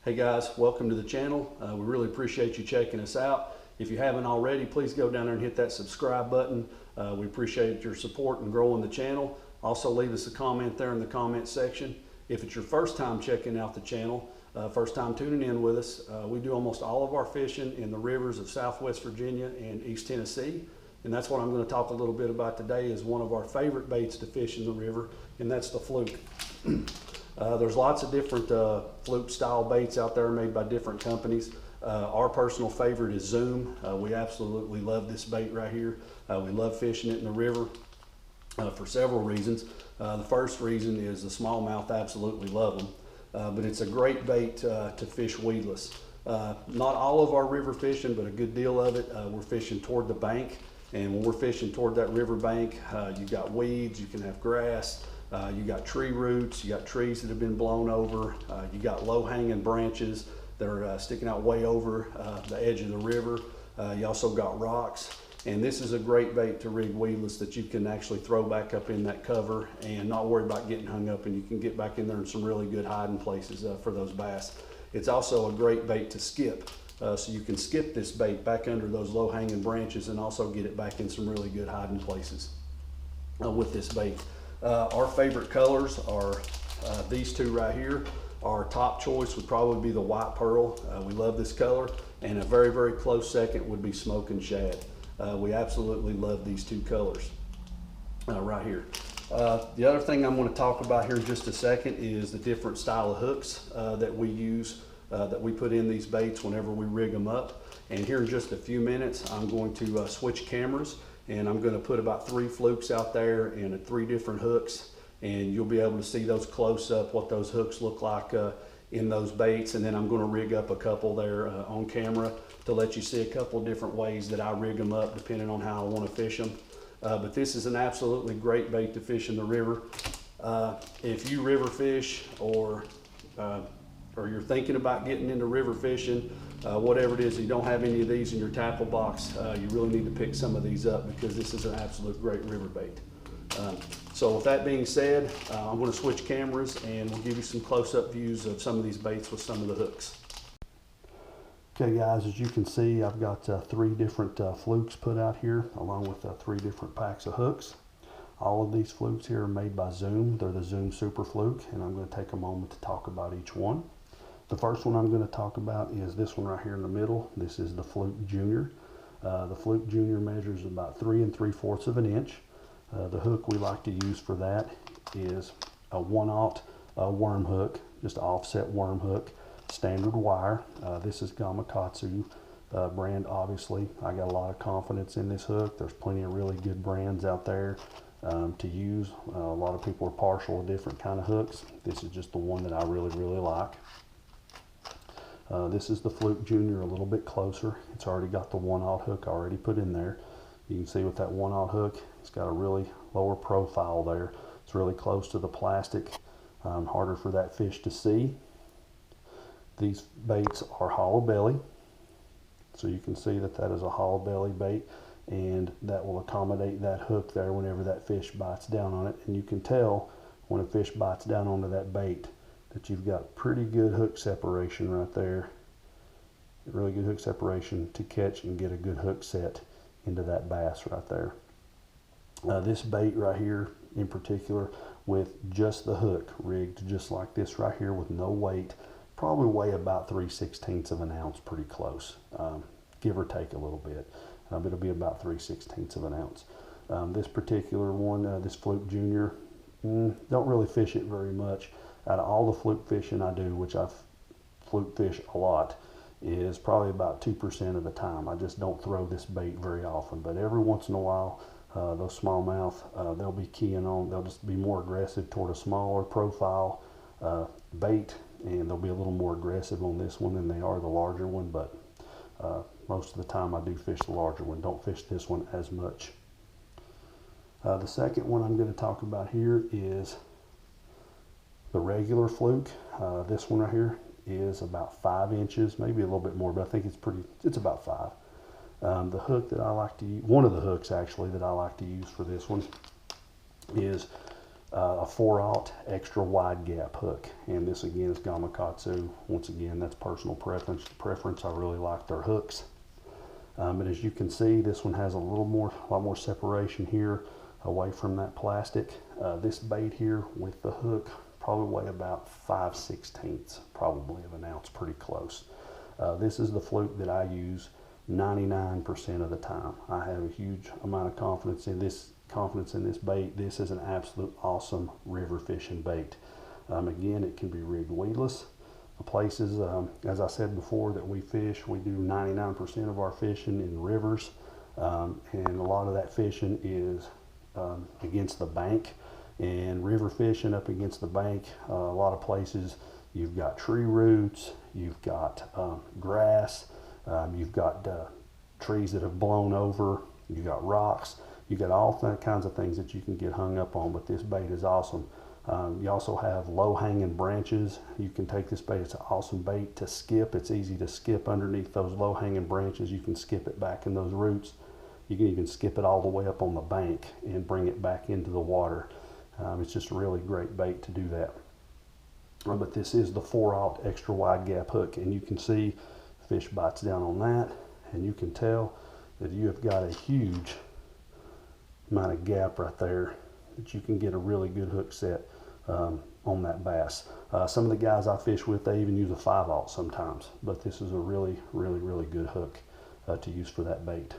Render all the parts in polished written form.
Hey guys, welcome to the channel. We really appreciate you checking us out. If you haven't already, please go down there and hit that subscribe button. We appreciate your support in growing the channel. Also leave us a comment there in the comment section. If it's your first time checking out the channel, first time tuning in with us, we do almost all of our fishing in the rivers of Southwest Virginia and East Tennessee. And that's what I'm going to talk a little bit about today, is one of our favorite baits to fish in the river, and that's the fluke. There's lots of different fluke style baits out there made by different companies. Our personal favorite is Zoom. We absolutely love this bait right here. We love fishing it in the river for several reasons. The first reason is the smallmouth absolutely love them, but it's a great bait to fish weedless. Not all of our river fishing, but a good deal of it, we're fishing toward the bank. And when we're fishing toward that river bank, you got weeds, you can have grass, you got tree roots, you got trees that have been blown over, you got low-hanging branches that are sticking out way over the edge of the river. You also got rocks. And this is a great bait to rig weedless that you can actually throw back up in that cover and not worry about getting hung up, and you can get back in there in some really good hiding places for those bass. It's also a great bait to skip. So you can skip this bait back under those low-hanging branches and also get it back in some really good hiding places with this bait. Our favorite colors are these two right here. Our top choice would probably be the white pearl. We love this color, and a very, very close second would be smoking shad. We absolutely love these two colors right here. The other thing I'm going to talk about here in just a second is the different style of hooks that we use, that we put in these baits whenever we rig them up. And here in just a few minutes, I'm going to switch cameras, and I'm going to put about 3 flukes out there and 3 different hooks, and you'll be able to see those close up, what those hooks look like in those baits. And then I'm going to rig up a couple there on camera to let you see a couple different ways that I rig them up depending on how I want to fish them. But this is an absolutely great bait to fish in the river. If you river fish or you're thinking about getting into river fishing, whatever it is, you don't have any of these in your tackle box, you really need to pick some of these up, because this is an absolute great river bait. So with that being said, I'm going to switch cameras and we'll give you some close-up views of some of these baits with some of the hooks. Okay guys, as you can see, I've got 3 different flukes put out here, along with 3 different packs of hooks. All of these flukes here are made by Zoom. They're the Zoom Super Fluke, and I'm going to take a moment to talk about each one. The first one I'm going to talk about is this one right here in the middle. This is the Fluke Junior. The Fluke Junior measures about 3 3/4 of an inch. The hook we like to use for that is a 1/0 worm hook, just an offset worm hook, standard wire. This is Gamakatsu brand, obviously. I got a lot of confidence in this hook. There's plenty of really good brands out there to use. A lot of people are partial to different kind of hooks. This is just the one that I really, really like. This is the Fluke Junior, a little bit closer. It's already got the 1/0 hook already put in there. You can see with that 1/0 hook, it's got a really lower profile there. It's really close to the plastic, harder for that fish to see. These baits are hollow belly, so you can see that that is a hollow belly bait, and that will accommodate that hook there whenever that fish bites down on it. And you can tell when a fish bites down onto that bait that you've got pretty good hook separation right there. Really good hook separation to catch and get a good hook set into that bass right there. This bait right here in particular, with just the hook rigged just like this right here with no weight, probably weigh about 3/16 of an ounce, pretty close, give or take a little bit. It'll be about 3/16 of an ounce. This particular one, this Fluke Junior, don't really fish it very much. Out of all the fluke fishing I do, which I've fluke fish a lot, is probably about 2% of the time. I just don't throw this bait very often, but every once in a while, those smallmouth, they'll be keying on, they'll just be more aggressive toward a smaller profile bait, and they'll be a little more aggressive on this one than they are the larger one. But most of the time I do fish the larger one, don't fish this one as much. The second one I'm going to talk about here is the regular fluke. This one right here is about 5 inches, maybe a little bit more, but I think it's about 5. The hook that I like to use, one of the hooks actually that I like to use for this one, is a 4/0 extra wide gap hook. And this again is Gamakatsu. Once again, that's personal preference. I really like their hooks. But as you can see, this one has a lot more separation here away from that plastic. This bait here with the hook probably weigh about 5/16 probably of an ounce, pretty close. This is the Fluke that I use 99% of the time. I have a huge amount of confidence in this bait. This is an absolute awesome river fishing bait. Again, it can be rigged weedless. The places, as I said before, that we fish, we do 99% of our fishing in rivers, and a lot of that fishing is against the bank. And river fishing up against the bank, a lot of places you've got tree roots, you've got grass, you've got trees that have blown over, you've got rocks, you've got all kinds of things that you can get hung up on, but this bait is awesome. You also have low-hanging branches. You can take this bait. It's an awesome bait to skip. It's easy to skip underneath those low-hanging branches. You can skip it back in those roots. You can even skip it all the way up on the bank and bring it back into the water. It's just a really great bait to do that. But this is the 4/0 extra wide gap hook, and you can see fish bites down on that, and you can tell that you have got a huge amount of gap right there that you can get a really good hook set on that bass. Some of the guys I fish with, they even use a 5/0 sometimes, but this is a really good hook to use for that bait.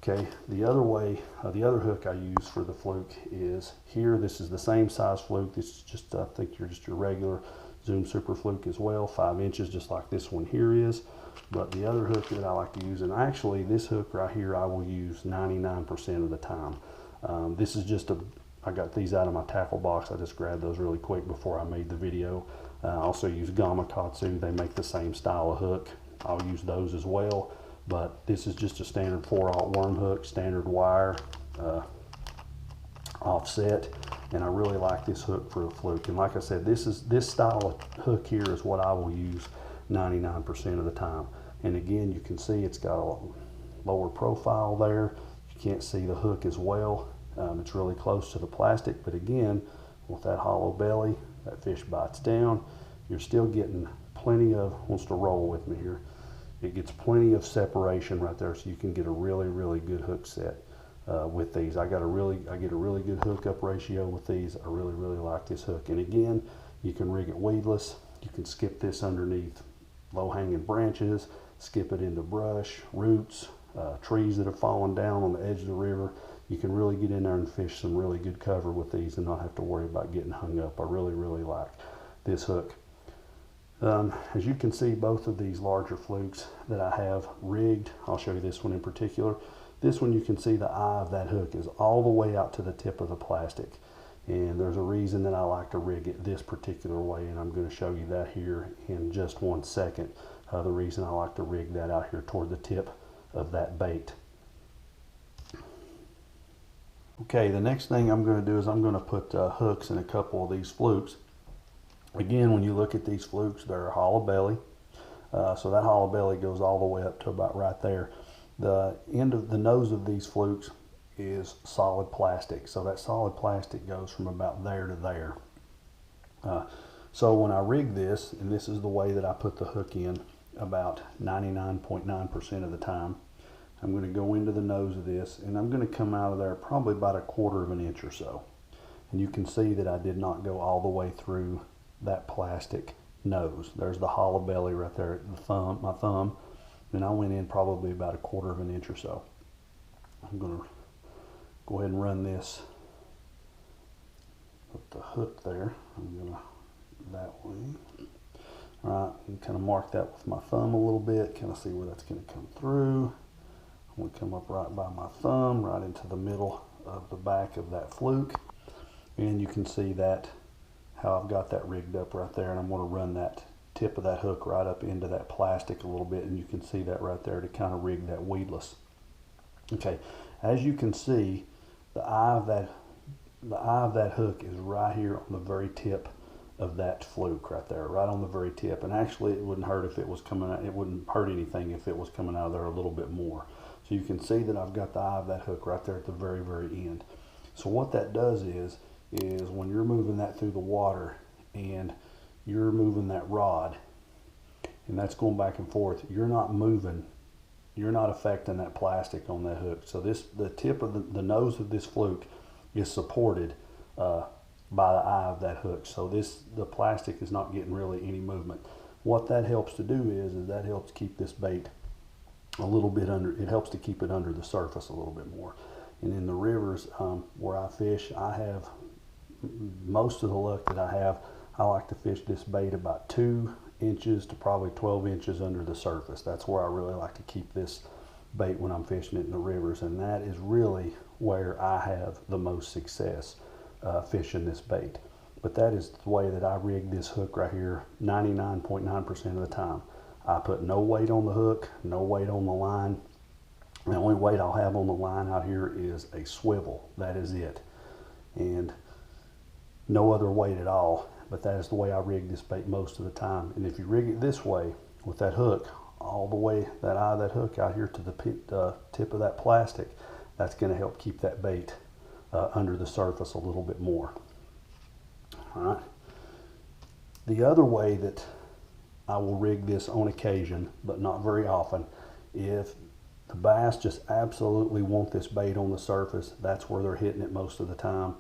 Okay, the other hook I use for the Fluke is here. This is the same size Fluke. This is just, I think, just your regular Zoom Super Fluke as well, 5 inches, just like this one here is. But the other hook that I like to use, and actually this hook right here I will use 99% of the time. This is just I got these out of my tackle box. I just grabbed those really quick before I made the video. I also use Gamakatsu. They make the same style of hook. I'll use those as well. But this is just a standard 4/0 worm hook, standard wire, offset. And I really like this hook for the Fluke. And like I said, this style of hook here is what I will use 99% of the time. And again, you can see it's got a lower profile there. You can't see the hook as well. It's really close to the plastic, but again, with that hollow belly, that fish bites down. You're still getting plenty of, wants to roll with me here, it gets plenty of separation right there, so you can get a really good hook set with these. I get a really good hookup ratio with these. I really like this hook. And again, you can rig it weedless. You can skip this underneath low-hanging branches, skip it into brush, roots, trees that have fallen down on the edge of the river. You can really get in there and fish some really good cover with these and not have to worry about getting hung up. I really like this hook. As you can see, both of these larger Flukes that I have rigged, I'll show you this one in particular. This one, you can see the eye of that hook is all the way out to the tip of the plastic. And there's a reason that I like to rig it this particular way, and I'm going to show you that here in just 1 second. The reason I like to rig that out here toward the tip of that bait. Okay, the next thing I'm going to do is I'm going to put hooks in a couple of these Flukes. Again, when you look at these Flukes, they're hollow belly. So that hollow belly goes all the way up to about right there. The end of the nose of these Flukes is solid plastic. So that solid plastic goes from about there to there. So when I rig this, and this is the way that I put the hook in about 99.9% of the time, I'm going to go into the nose of this, and I'm going to come out of there probably about 1/4 of an inch or so. And you can see that I did not go all the way through that plastic nose. There's the hollow belly right there at the thumb, my thumb, and I went in probably about 1/4 of an inch or so. I'm going to go ahead and run this, put the hook there. I'm going to that way. All right, and kind of mark that with my thumb a little bit, kind of see where that's going to come through. I'm going to come up right by my thumb, right into the middle of the back of that Fluke. And you can see that, how I've got that rigged up right there. And I'm going to run that tip of that hook right up into that plastic a little bit. And you can see that right there to kind of rig that weedless. Okay, as you can see, the eye of that hook is right here on the very tip of that Fluke right there, right on the very tip. And actually, it wouldn't hurt if it was coming out. It wouldn't hurt anything if it was coming out of there a little bit more. So you can see that I've got the eye of that hook right there at the very end. So what that does is is when you're moving that through the water and you're moving that rod and that's going back and forth, you're not moving, you're not affecting that plastic on that hook. So the tip of the nose of this fluke is supported by the eye of that hook. So the plastic is not getting really any movement. What that helps to do is that helps keep this bait a little bit under, it helps to keep it under the surface a little bit more. And in the rivers where I fish, I have most of the luck that I have. I like to fish this bait about 2 inches to probably 12 inches under the surface. That's where I really like to keep this bait when I'm fishing it in the rivers, and that is really where I have the most success fishing this bait. But that is the way that I rig this hook right here 99.9% of the time. I put no weight on the hook, no weight on the line. The only weight I'll have on the line out here is a swivel. That is it. And no other weight at all. But that is the way I rig this bait most of the time. And if you rig it this way with that hook, all the way, that eye of that hook out here to the tip of that plastic, that's going to help keep that bait under the surface a little bit more. All right. The other way that I will rig this on occasion, but not very often, if the bass just absolutely want this bait on the surface, that's where they're hitting it most of the time,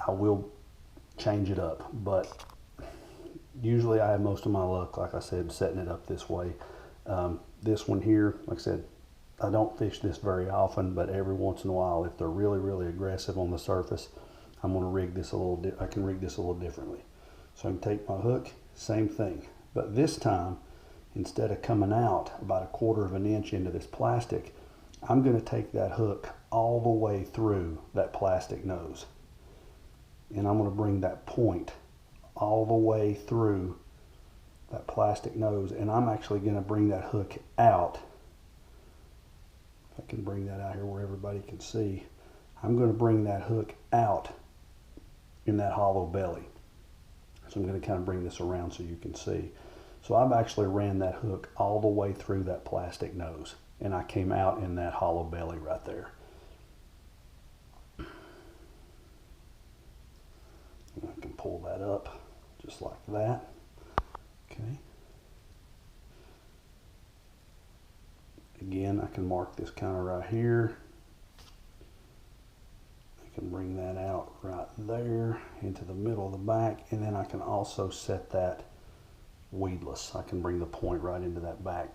I will change it up. But usually I have most of my luck, like I said, setting it up this way. This one here, like I said, I don't fish this very often, but every once in a while, if they're really, really aggressive on the surface, I'm going to rig this a little, I can rig this a little differently. So I can take my hook, same thing. But this time, instead of coming out about 1/4 of an inch into this plastic, I'm going to take that hook all the way through that plastic nose. And I'm going to bring that point all the way through that plastic nose. And I'm actually going to bring that hook out. If I can bring that out here where everybody can see. I'm going to bring that hook out in that hollow belly. So I'm going to kind of bring this around so you can see. So I've actually ran that hook all the way through that plastic nose, and I came out in that hollow belly right there. And I can pull that up just like that. Okay. Again, I can mark this kind of right here. I can bring that out right there into the middle of the back, and then I can also set that weedless. I can bring the point right into that back.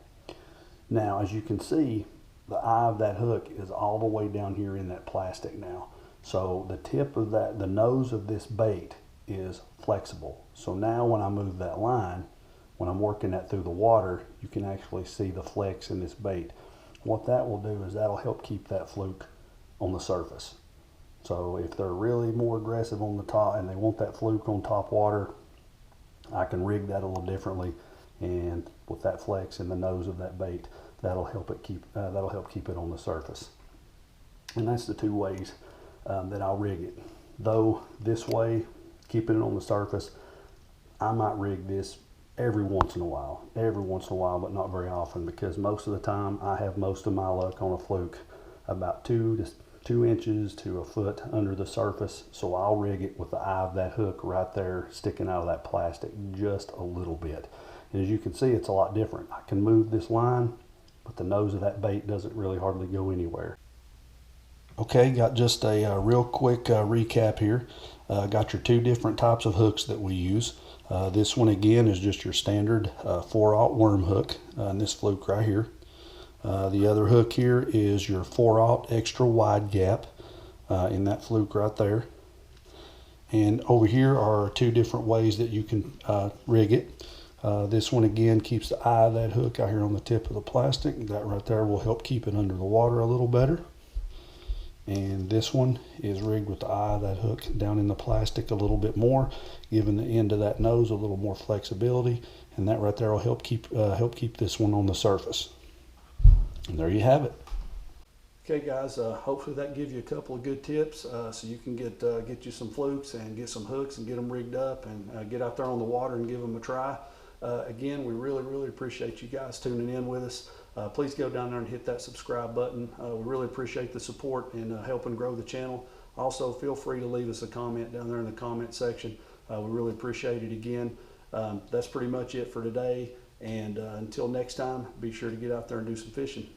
Now, as you can see, the eye of that hook is all the way down here in that plastic now. So the tip of that, the nose of this bait is flexible. So now when I move that line, when I'm working that through the water, you can actually see the flex in this bait. What that will do is that'll help keep that fluke on the surface. So if they're really more aggressive on the top and they want that fluke on top water, I can rig that a little differently, and with that flex in the nose of that bait, that'll help keep it on the surface. And that's the 2 ways that I'll rig it. Though this way, keeping it on the surface, I might rig this every once in a while, but not very often, because most of the time I have most of my luck on a fluke about 2 inches to 1 foot under the surface. So I'll rig it with the eye of that hook right there sticking out of that plastic just a little bit. And as you can see, it's a lot different. I can move this line, but the nose of that bait doesn't really hardly go anywhere. Okay, got just a real quick recap here. Got your 2 different types of hooks that we use. This one again is just your standard 4/0 worm hook, and this fluke right here. The other hook here is your 4/0 extra wide gap in that fluke right there. And over here are 2 different ways that you can rig it. This one again keeps the eye of that hook out here on the tip of the plastic. That right there will help keep it under the water a little better. And this one is rigged with the eye of that hook down in the plastic a little bit more, giving the end of that nose a little more flexibility. And that right there will help keep this one on the surface. And there you have it. Okay guys, hopefully that gives you a couple of good tips so you can get you some flukes and get some hooks and get them rigged up and get out there on the water and give them a try. Again, we really appreciate you guys tuning in with us. Please go down there and hit that subscribe button. We really appreciate the support and helping grow the channel. Also, feel free to leave us a comment down there in the comment section. We really appreciate it again. That's pretty much it for today. And until next time, be sure to get out there and do some fishing.